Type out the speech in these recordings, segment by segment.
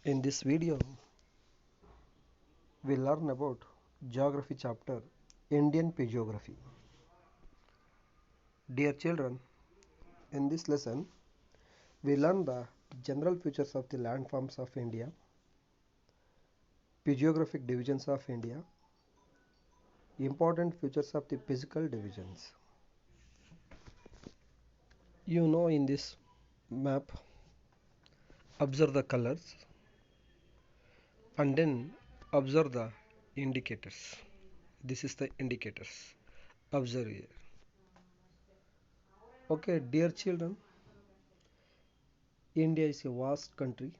In this video, we learn about Geography chapter, Indian Geography. Dear children, in this lesson, we learn the general features of the landforms of India, geographic divisions of India, important features of the physical divisions. You know, in this map, observe the colors and then observe the indicators. This is the indicators. Observe here. Okay, dear children, India is a vast country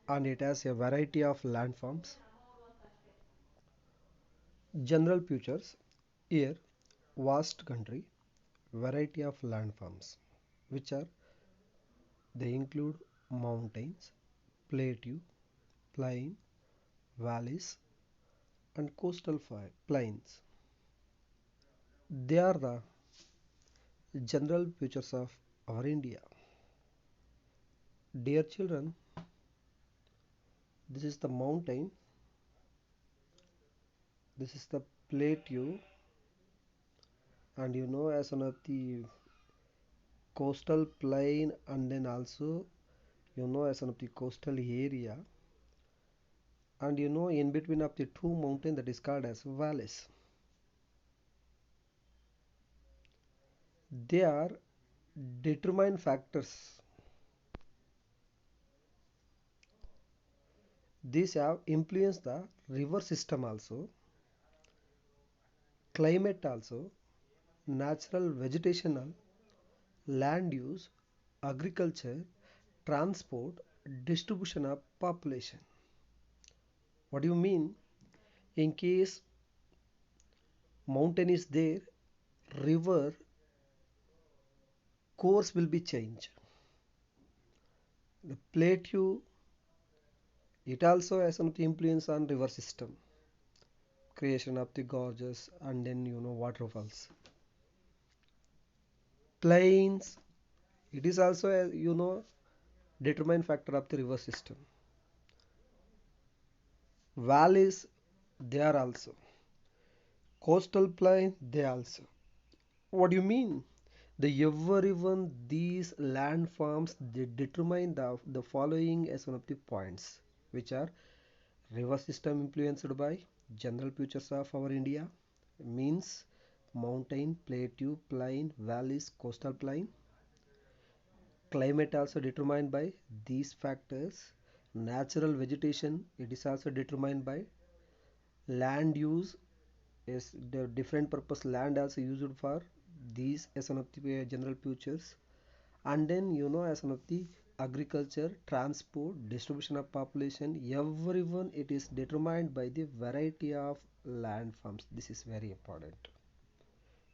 and it has a variety of landforms. General features here, vast country, variety of landforms, which are they include mountains, plateau, plain, valleys, and coastal plains. They are the general features of our India. Dear children, this is the mountain, this is the plateau, and you know as one of the coastal plain, and then also you know as one of the coastal area, and you know in between of the two mountains that is called as valleys. They are determined factors. These have influenced the river system also, climate also, natural vegetational, land use, agriculture, transport, distribution of population. What do you mean? In case mountain is there, river course will be changed. The plateau, it also has some influence on river system, creation of the gorges and then you know waterfalls. Plains, it is also a you know determined factor of the river system. Valleys, they are also. Coastal plain, they also. What do you mean? The everyone these landforms they determine the following as one of the points, which are river system influenced by general features of our India, means mountain, plateau, plain, valleys, coastal plain. Climate also determined by these factors. Natural vegetation, it is also determined by land use, is the different purpose land also used for these as one of the general features. And then you know as one of the agriculture, transport, distribution of population, everyone it is determined by the variety of landforms. This is very important.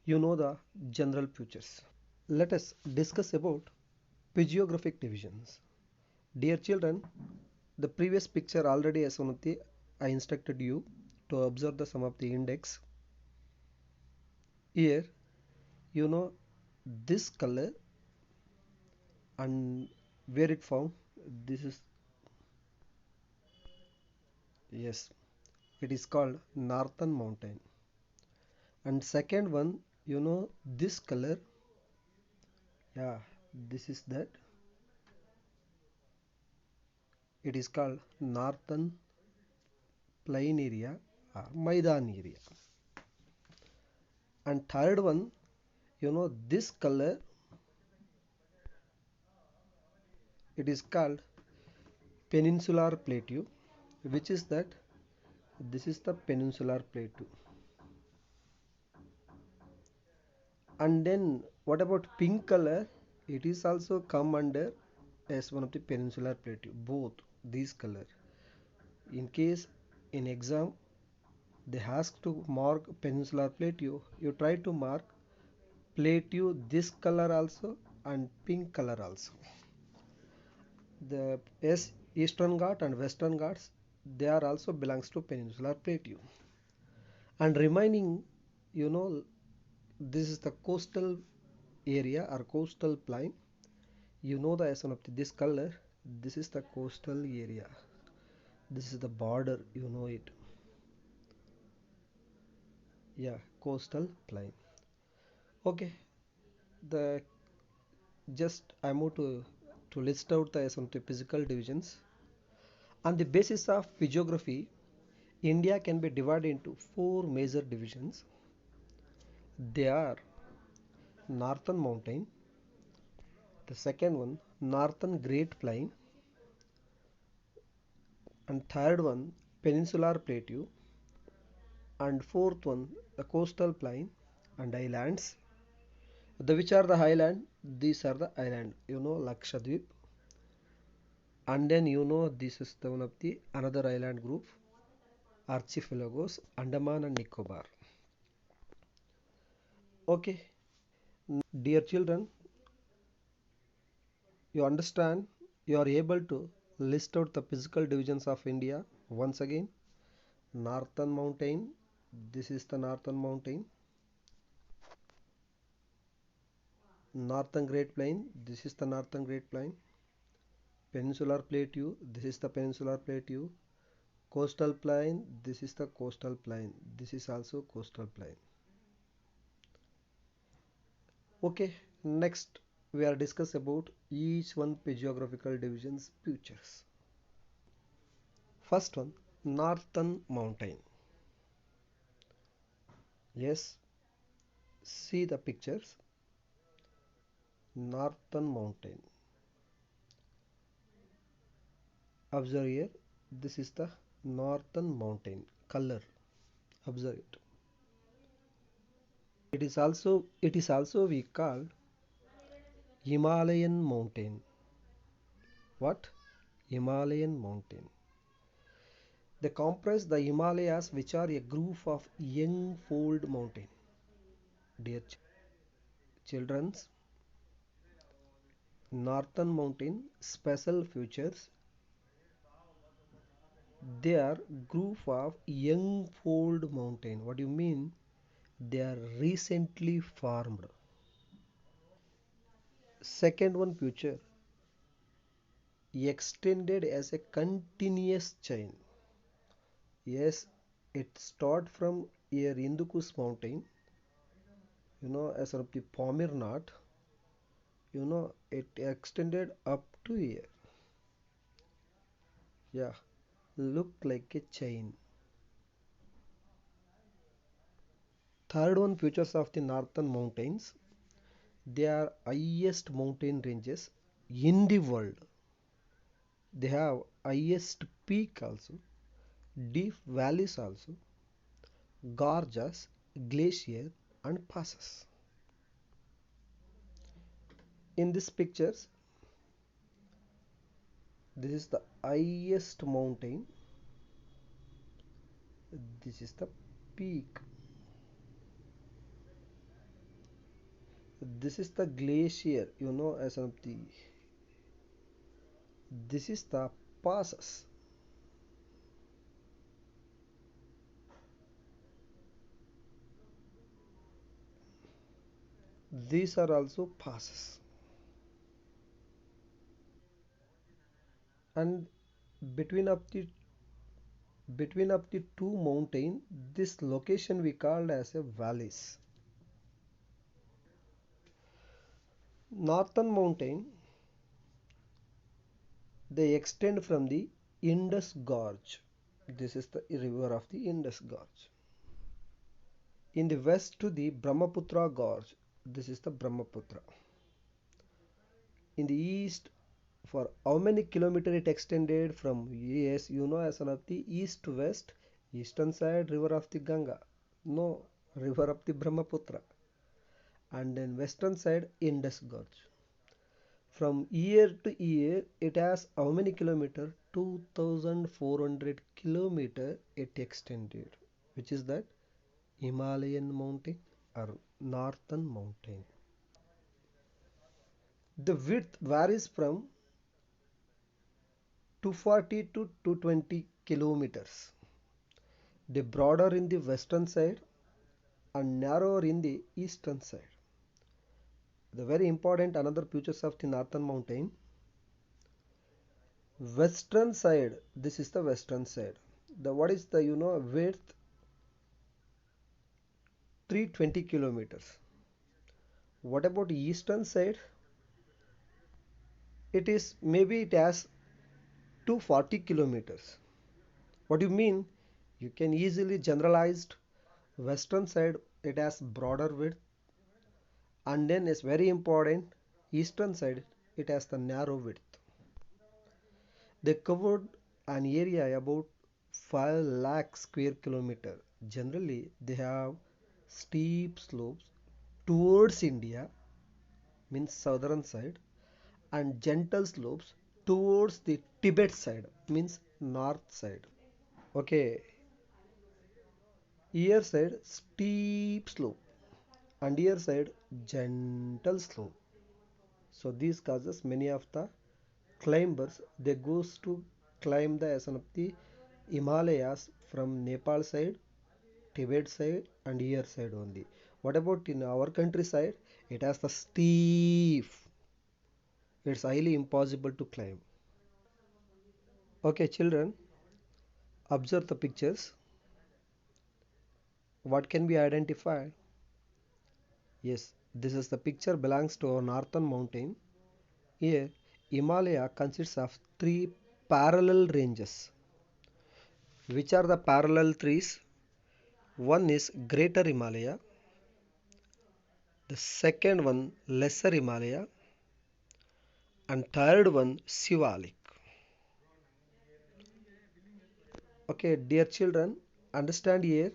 You know the general features. Let us discuss about physiographic divisions. Dear children, the previous picture already as one of the I instructed you to observe the some of the index. Here you know this color and where it found, this is, yes, it is called northern mountain. And second one, you know this color, yeah, this is that, it is called northern plain area or Maidan area. And third one, you know this color, it is called peninsular plateau, which is that this is the peninsular plateau. And then what about pink color? It is also come under as one of the peninsular plateau. Both these color. In case in exam they ask to mark peninsular plateau, you try to mark plateau this color also and pink color also. The Eastern Ghat and Western Ghats, they are also belongs to peninsular plateau. And remaining, you know, this is the coastal area or coastal plain. You know the essence of this color. This is the coastal area. This is the border, you know it. Yeah, coastal plain. Okay, the just I move to list out the some physical divisions. On the basis of physiography, India can be divided into four major divisions. They are Northern Mountain, the second one Northern Great Plain, and third one Peninsular Plateau, and fourth one the Coastal Plain and Islands. The which are the island? These are the island. You know Lakshadweep, and then you know this is the one of the another island group, Archipelagos, Andaman and Nicobar. Okay, dear children, you understand? You are able to list out the physical divisions of India once again. Northern Mountain, this is the Northern Mountain. Northern Great Plain, this is the Northern Great Plain. Peninsular Plateau, this is the Peninsular Plateau. Coastal Plain, this is the Coastal Plain. This is also Coastal Plain. Okay, next we are discuss about each one geographical divisions features. First one, Northern Mountain. Yes, see the pictures. Northern Mountain. Observe here. This is the Northern Mountain color. Observe it. It is also we called Himalayan mountain. What? Himalayan mountain. They comprise the Himalayas, which are a group of young fold mountain. Dear childrens, Northern mountain special features. They are group of young fold mountain. What do you mean? They are recently formed. Second one feature, extended as a continuous chain. Yes, it start from a Hindukush mountain, as of the Pomernath, it extended up to here. Yeah, look like a chain. Third one features of the northern mountains. They are highest mountain ranges in the world. They have highest peak also, deep valleys also, gorges, glacier and passes. In these pictures, this is the highest mountain. This is the peak. This is the glacier, as of the. This is the passes. These are also passes. And between of the two mountain, this location we called as a valleys. Northern mountain, they extend from the Indus Gorge. This is the river of the Indus Gorge. In the west to the Brahmaputra Gorge. This is the Brahmaputra. In the east, for how many kilometers it extended from? Yes, as one of the east to west, eastern side river of the Ganga. No, river of the Brahmaputra. And then western side Indus Gorge. From year to year, it has how many kilometer? 2400 kilometer it extended, which is that Himalayan mountain or northern mountain. The width varies from 240 to 220 kilometers. The broader in the western side and narrower in the eastern side. The very important another features of the northern mountain. Western side, this is the western side. The what is the width? 320 kilometers. What about eastern side? It is maybe it has 240 kilometers. What do you mean? You can easily generalized western side it has broader width, and then it's very important eastern side it has the narrow width. They covered an area about 5 lakh square kilometer. Generally, they have steep slopes towards India, means southern side, and gentle slopes towards the Tibet side, means north side. Okay, here side steep slope and here side gentle slope. So this causes many of the climbers they goes to climb the ascent of the Himalayas from Nepal side, Tibet side, and here side only. What about in our countryside? It has the steep. It's highly impossible to climb. Okay, children, observe the pictures. What can be identified? Yes, this is the picture belongs to a northern mountain. Here, Himalaya consists of three parallel ranges. Which are the parallel trees? One is Greater Himalaya, the second one Lesser Himalaya, and third one Sivalik. Okay, dear children, understand here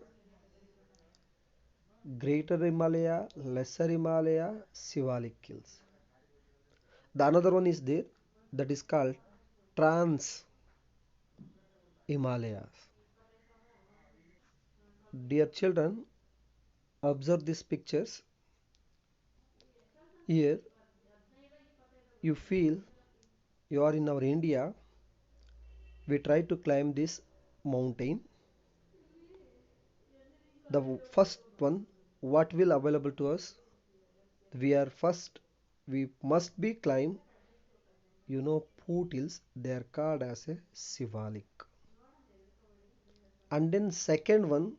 Greater Himalaya, Lesser Himalaya, Sivalik Hills. The another one is there that is called Trans Himalayas. Dear children, observe these pictures. Here you feel you are in our India. We try to climb this mountain. The first one, what will available to us? We are first, we must be climb, foothills. They are called as a Sivalik. And then second one,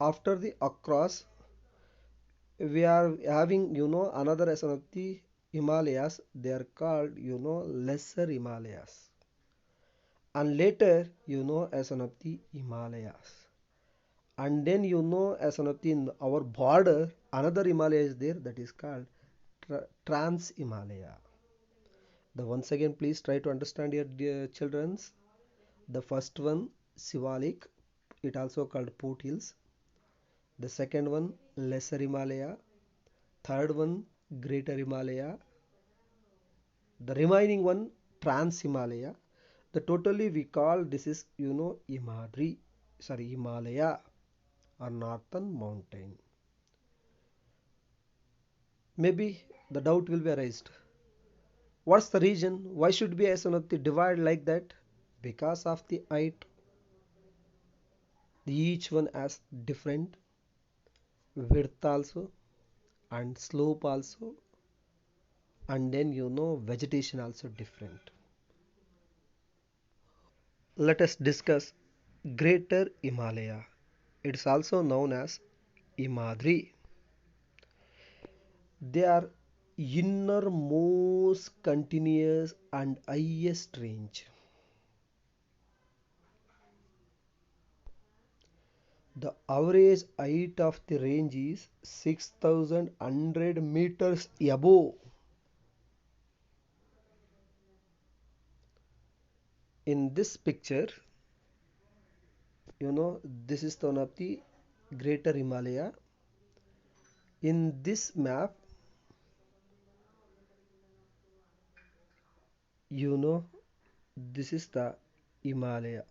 after the across, we are having, another as of the Himalayas. They are called, lesser Himalayas. And later, as one of the Himalayas. And then as one of the in our border another Himalaya is there that is called Trans Himalaya. The once again please try to understand your dear childrens. The first one Sivalik, it also called foothills. The second one Lesser Himalaya. Third one Greater Himalaya. The remaining one Trans Himalaya. The totally we call this is Himalaya or northern mountain. Maybe the doubt will be raised. What's the reason? Why should be as one of the divide like that? Because of the height. Each one has different width also and slope also, and then vegetation also different. Let us discuss Greater Himalaya. It's also known as Himadri. They are innermost continuous and highest range. The average height of the range is 6,100 meters above. In this picture, this is one of the Greater Himalaya. In this map, you know, this is the Himalaya.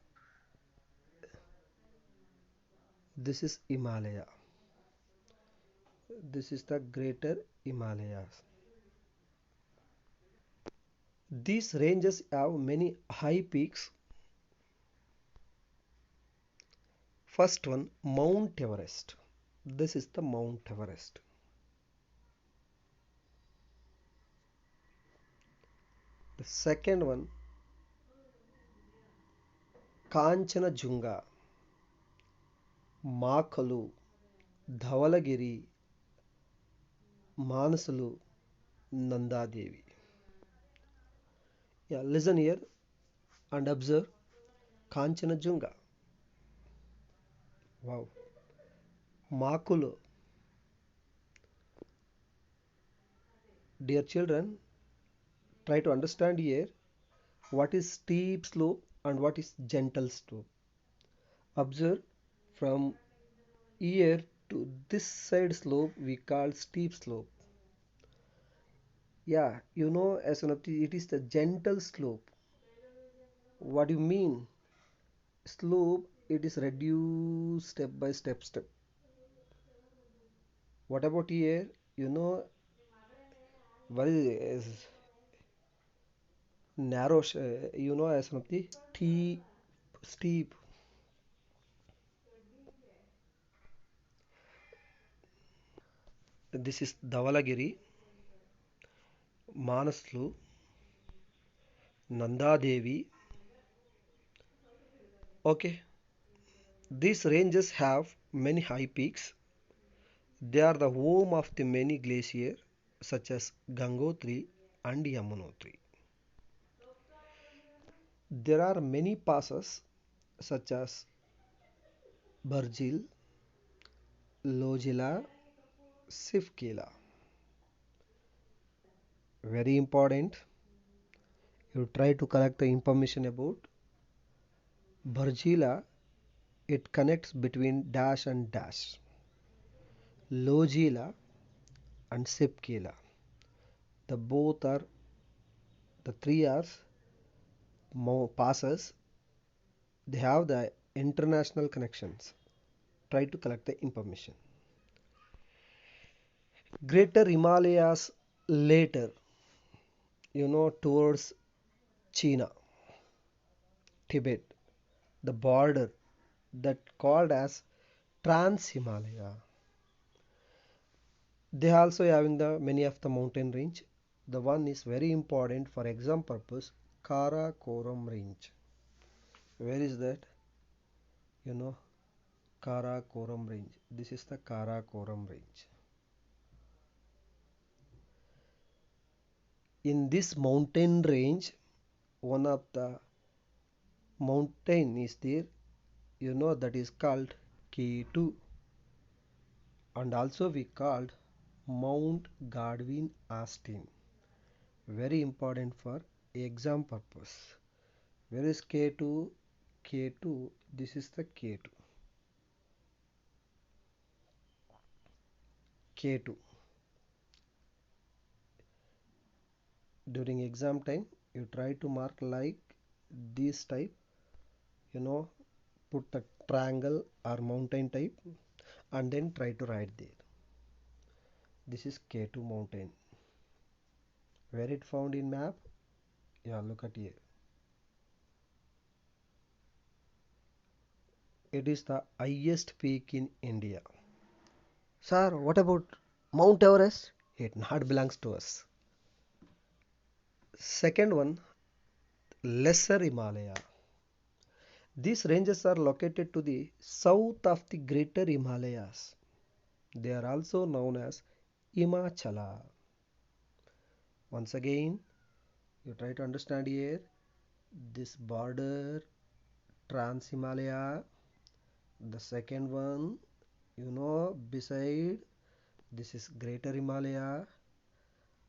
This is Himalaya. This is the Greater Himalayas. These ranges have many high peaks. First one, Mount Everest. This is the Mount Everest. The second one, Kanchanajunga, Makalu, Dhavalagiri, Manasalu, Nandadevi. Yeah, listen here and observe Kanchanajunga. Wow. Makulu. Dear children, try to understand here what is steep slope and what is gentle slope. Observe from here to this side slope we call steep slope. Yeah, you know as an it is the gentle slope. What do you mean? Slope it is reduced step by step. What about here? You know what is narrow you know as an steep. This is Dhavalagiri, Manaslu, Nandadevi. Okay, these ranges have many high peaks. They are the home of the many glaciers such as Gangotri and Yamunotri. There are many passes such as Barjil, Lojila, Sifkila. Very important. You try to collect the information about Barjila. It connects between dash and dash. Lojila and Sipkila. The both are the three are passes. They have the international connections. Try to collect the information. Greater Himalayas later, towards China, Tibet, the border that called as Trans Himalaya. They also having the many of the mountain range. The one is very important for exam purpose, Karakoram range. Where is that? You know, Karakoram range. This is the Karakoram range. In this mountain range, one of the mountain is there, that is called K2, and also we called Mount Godwin Austen. Very important for exam purpose. Where is K2? K2, this is the K2. K2. During exam time, you try to mark like this type, you know, put the triangle or mountain type and then try to write there. This is K2 mountain. Where it found in map? Yeah, look at here. It is the highest peak in India. Sir, what about Mount Everest? It not belongs to us. Second one, Lesser Himalaya. These ranges are located to the south of the Greater Himalayas. They are also known as Himachala. Once again, you try to understand here this border Trans Himalaya. The second one, beside this is Greater Himalaya,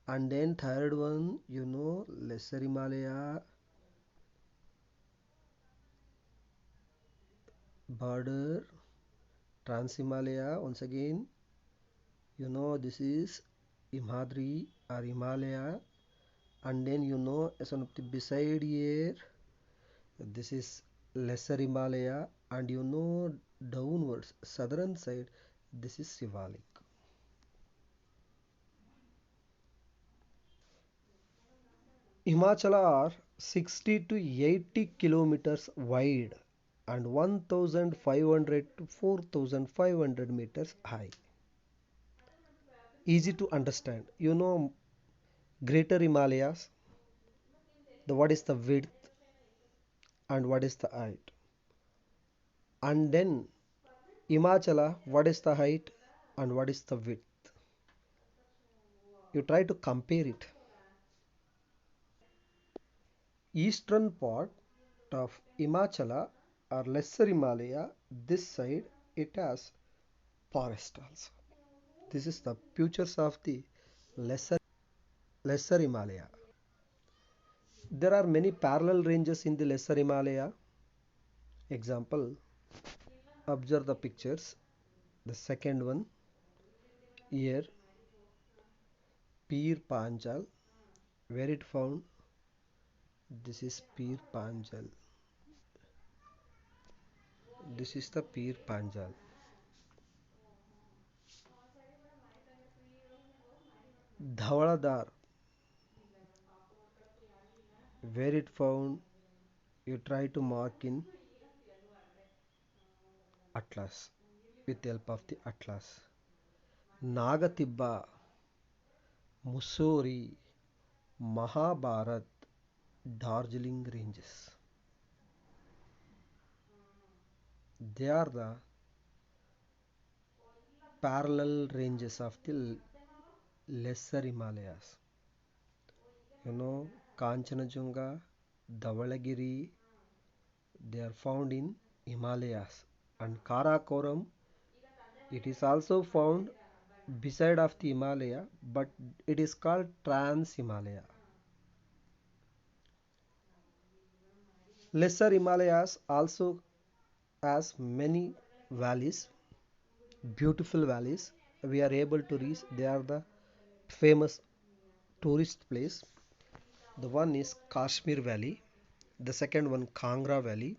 and then third one, Lesser Himalaya, border Trans Himalaya. Once again, this is Imhadri or Himalaya, and then as one of the beside here, this is Lesser Himalaya, and downwards southern side, this is Sivalik. Himachala are 60 to 80 kilometers wide and 1500 to 4500 meters high. Easy to understand. Greater Himalayas, what is the width and what is the height. And then Himachala, what is the height and what is the width? You try to compare it. Eastern part of Himachala or Lesser Himalaya, this side it has forest also. This is the features of the Lesser Lesser Himalaya. There are many parallel ranges in the Lesser Himalaya. Example, observe the pictures. The second one here, Pir Panjal, where it found. This is Pir Panjal. This is the Pir Panjal. Dhawladar, where it found. You try to mark in atlas with the help of the atlas. Nagatibba, Mussoorie, Mahabharat, Darjeeling ranges. They are the parallel ranges of the lesser Himalayas. You know, Kanchanajunga, Dhavalagiri, they are found in Himalayas. And Karakoram, it is also found beside of the Himalaya, but it is called Trans Himalaya. Lesser Himalayas also has many valleys, beautiful valleys. We are able to reach. They are the famous tourist place. The one is Kashmir Valley, the second one Kangra Valley,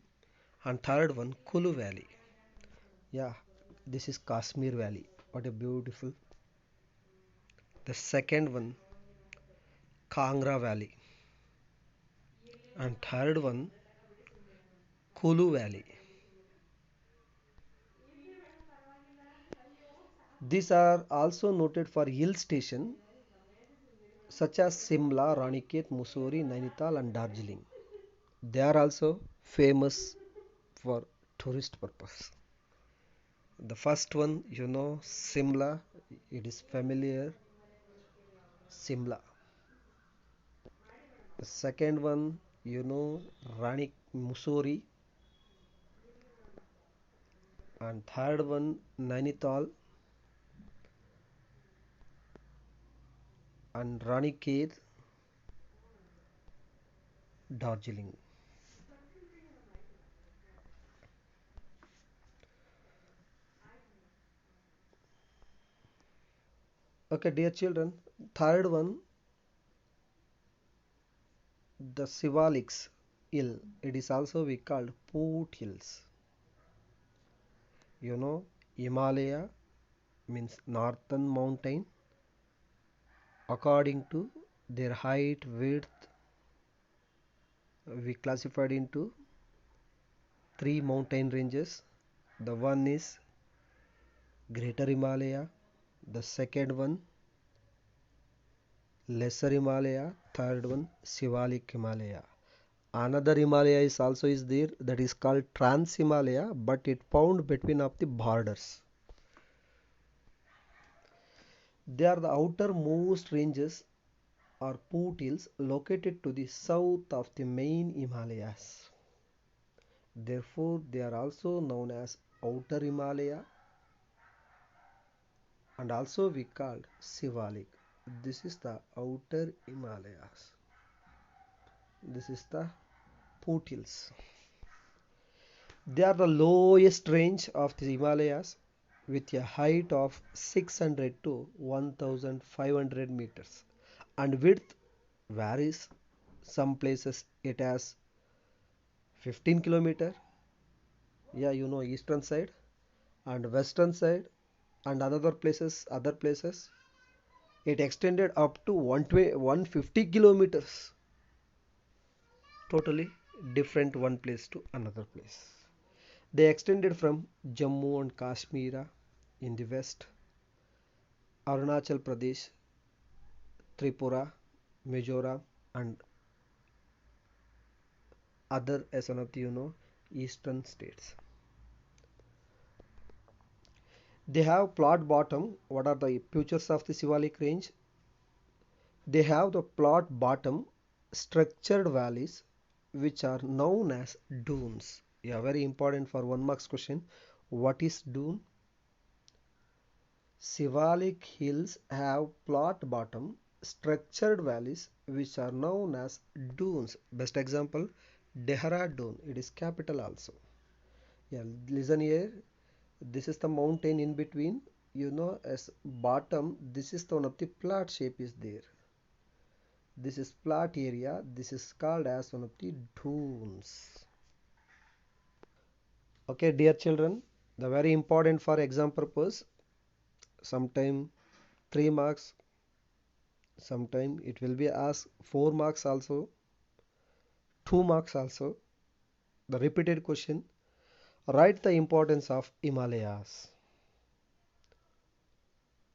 and third one Kulu Valley. Yeah, this is Kashmir Valley. What a beautiful. The second one Kangra Valley, and third one Kulu Valley. These are also noted for hill station such as Simla, Ranikhet, Mussoorie, Nainital, and Darjeeling. They are also famous for tourist purpose. The first one, Simla, it is familiar, Simla. The second one, Ranik, Mussoorie, and third one, Nainital and Ranikhet, Darjeeling. Okay, dear children, third one, the Sivaliks hill. It is also we called Poot Hills. Himalaya means northern mountain. According to their height, width, we classified into three mountain ranges. The one is Greater Himalaya, the second one Lesser Himalaya, third one Sivalik Himalaya. Another Himalaya is also is there, that is called Trans Himalaya, but it found between of the borders. They are the outermost ranges or foothills located to the south of the main Himalayas. Therefore, they are also known as Outer Himalaya and also we called Sivalik. This is the Outer Himalayas. This is the foothills. They are the lowest range of the Himalayas with a height of 600 to 1500 meters and width varies. Some places it has 15 kilometer, yeah, eastern side and western side, and other places it extended up to 150 kilometers, totally different one place to another place. They extended from Jammu and Kashmir in the west, Arunachal Pradesh, Tripura, Mizoram, and other as one of the eastern states. They have flat bottom. What are the features of the Shivalik range? They have the flat bottom, structured valleys, which are known as dunes. Yeah, very important for 1 marks question. What is dune? Shivalik hills have flat bottom, structured valleys, which are known as dunes. Best example, Dehradun. It is capital also. Yeah, listen here. This is the mountain in between. As bottom, this is the one of the flat shape is there. This is flat area. This is called as one of the dunes. Okay, dear children, the very important for exam purpose. Sometime 3 marks, sometime it will be asked 4 marks also, 2 marks also. The repeated question. Write the importance of Himalayas.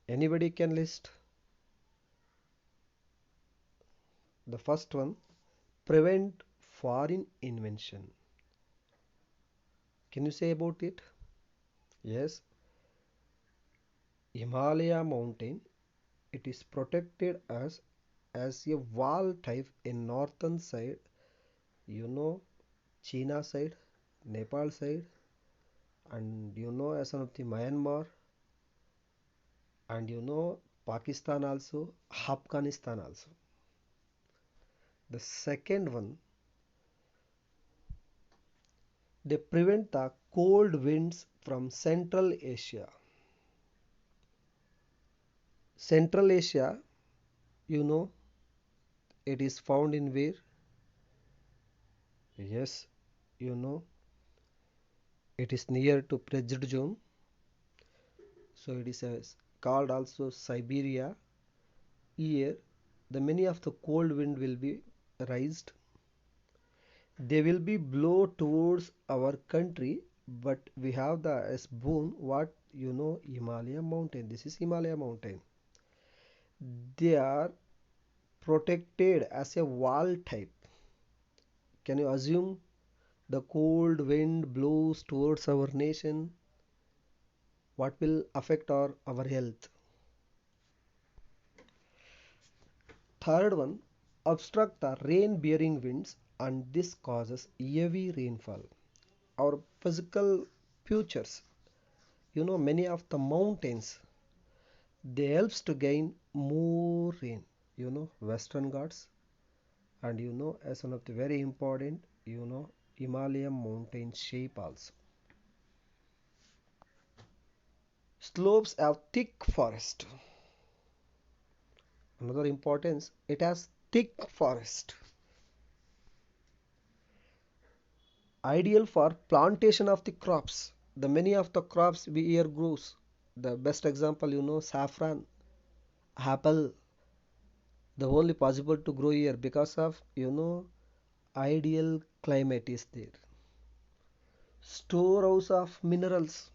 Anybody can list? The first one, prevent foreign invention. Can you say about it? Yes, Himalaya mountain, it is protected as a wall type in northern side, you know, China side, Nepal side, and as one of the Myanmar, and Pakistan also, Afghanistan also. The second one, they prevent the cold winds from Central Asia. Central Asia, you know, it is found in where? Yes, you know, it is near to present zone. So it is called also Siberia. Here, the many of the cold wind will be raised. They will be blow towards our country, but we have the as boon what Himalaya mountain. This is Himalaya mountain. They are protected as a wall type. Can you assume the cold wind blows towards our nation? What will affect our health? Third one, obstruct the rain bearing winds, and this causes heavy rainfall. Our physical futures, many of the mountains, they helps to gain more rain. Western Ghats, and as one of the very important, Himalayan mountain shape also. Slopes have thick forest. Another importance, it has thick forest. Ideal for plantation of the crops. The many of the crops we here grows. The best example, saffron, apple. The only possible to grow here because of ideal climate is there. Storehouse of minerals.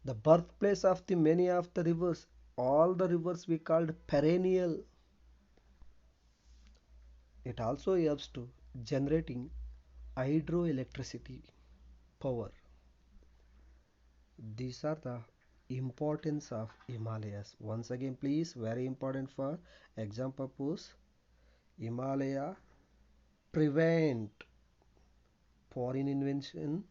The birthplace of the many of the rivers. All the rivers we called perennial. It also helps to generating hydroelectricity power. These are the importance of Himalayas. Once again, please, very important for exam purpose. Himalaya prevent foreign invasion.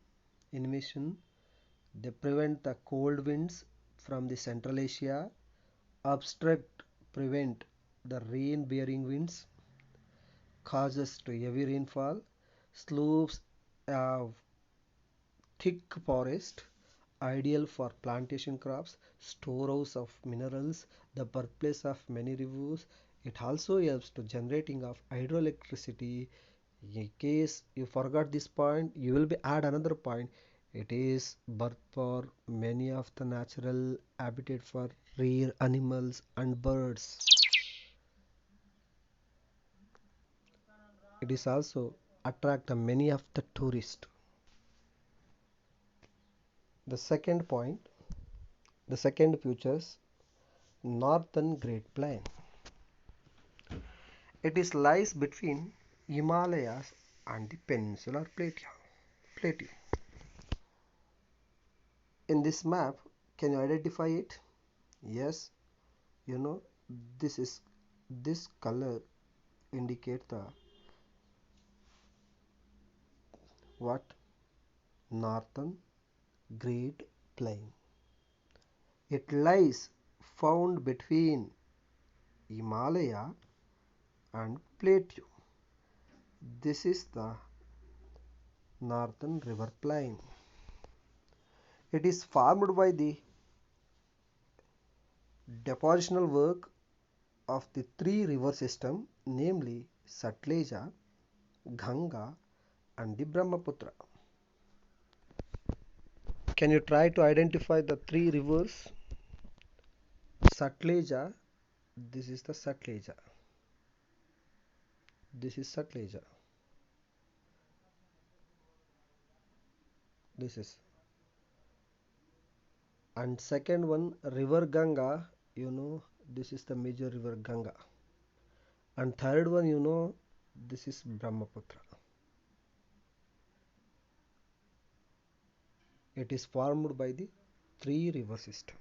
They prevent the cold winds from the Central Asia. Obstruct, prevent the rain bearing winds. Causes to heavy rainfall. Slopes have thick forest, ideal for plantation crops, storehouse of minerals, the birthplace of many rivers. It also helps to generating of hydroelectricity. In case you forgot this point, you will be add another point. It is birth for many of the natural habitat for rare animals and birds. It is also attract many of the tourists. The second point, the second features, Northern Great Plain. It is lies between Himalayas and the Peninsular Plateau. In this map, can you identify it? Yes, you know, this is this color indicate the what? Northern Great Plain. It lies found between Himalaya and Plateau. This is the Northern River Plain. It is formed by the depositional work of the three river system, namely Satleja, Ganga and the Brahmaputra. Can you try to identify the three rivers? Satleja, this is the Satleja. This is Satleja. This is. And second one, river Ganga, this is the major river Ganga. And third one, this is Brahmaputra. It is formed by the three river system.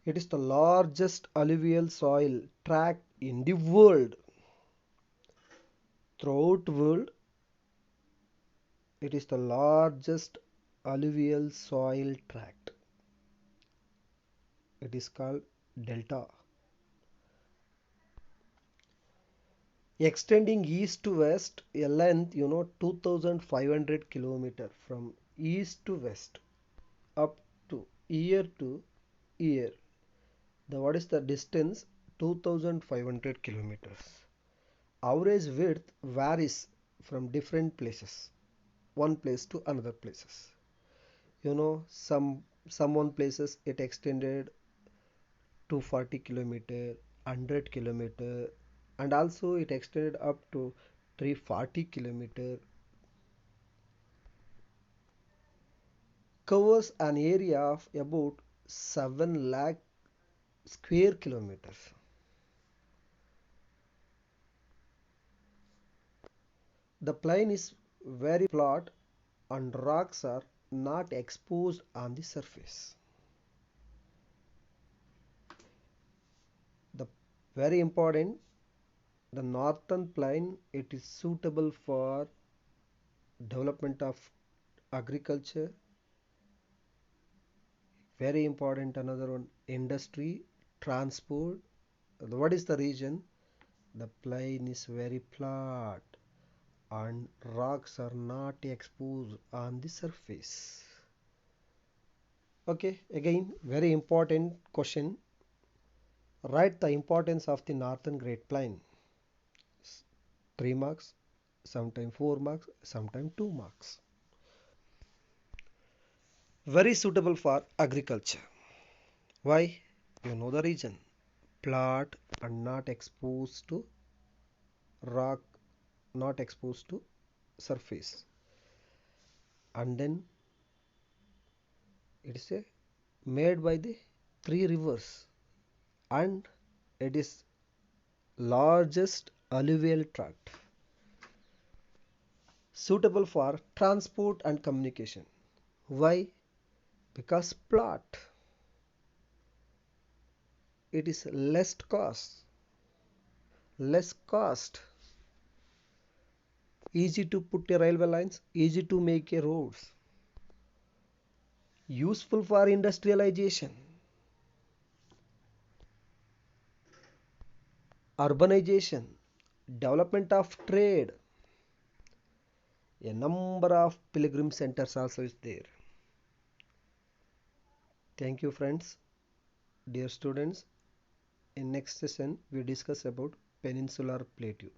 It is the largest alluvial soil tract in the world. Throughout world, it is the largest alluvial soil tract. It is called delta. Extending east to west, a length 2500 kilometer from east to west up to year. What is the distance? 2500 kilometers. Average width varies from different places, one place to another places. Some one places it extended to 40 kilometer, 100 kilometer, and also it extended up to 340 kilometer. Covers an area of about 7 lakh square kilometers. The plain is very flat and rocks are not exposed on the surface. The very important, the northern plain, it is suitable for development of agriculture. Very important, another one, industry, transport. What is the region? The plain is very flat and rocks are not exposed on the surface. Okay, again, very important question. Write the importance of the Northern Great Plain. 3 marks, sometimes 4 marks, sometimes 2 marks. Very suitable for agriculture. Why? You know the region. Flat and not exposed to rock, not exposed to surface. And then it is made by the three rivers and it is largest alluvial tract suitable for transport and communication. Why? Because plot, it is less cost, easy to put a railway lines, easy to make a roads, useful for industrialization, urbanization, development of trade. A number of pilgrim centers also is there. Thank you friends, dear students. In next session we discuss about peninsular plateau.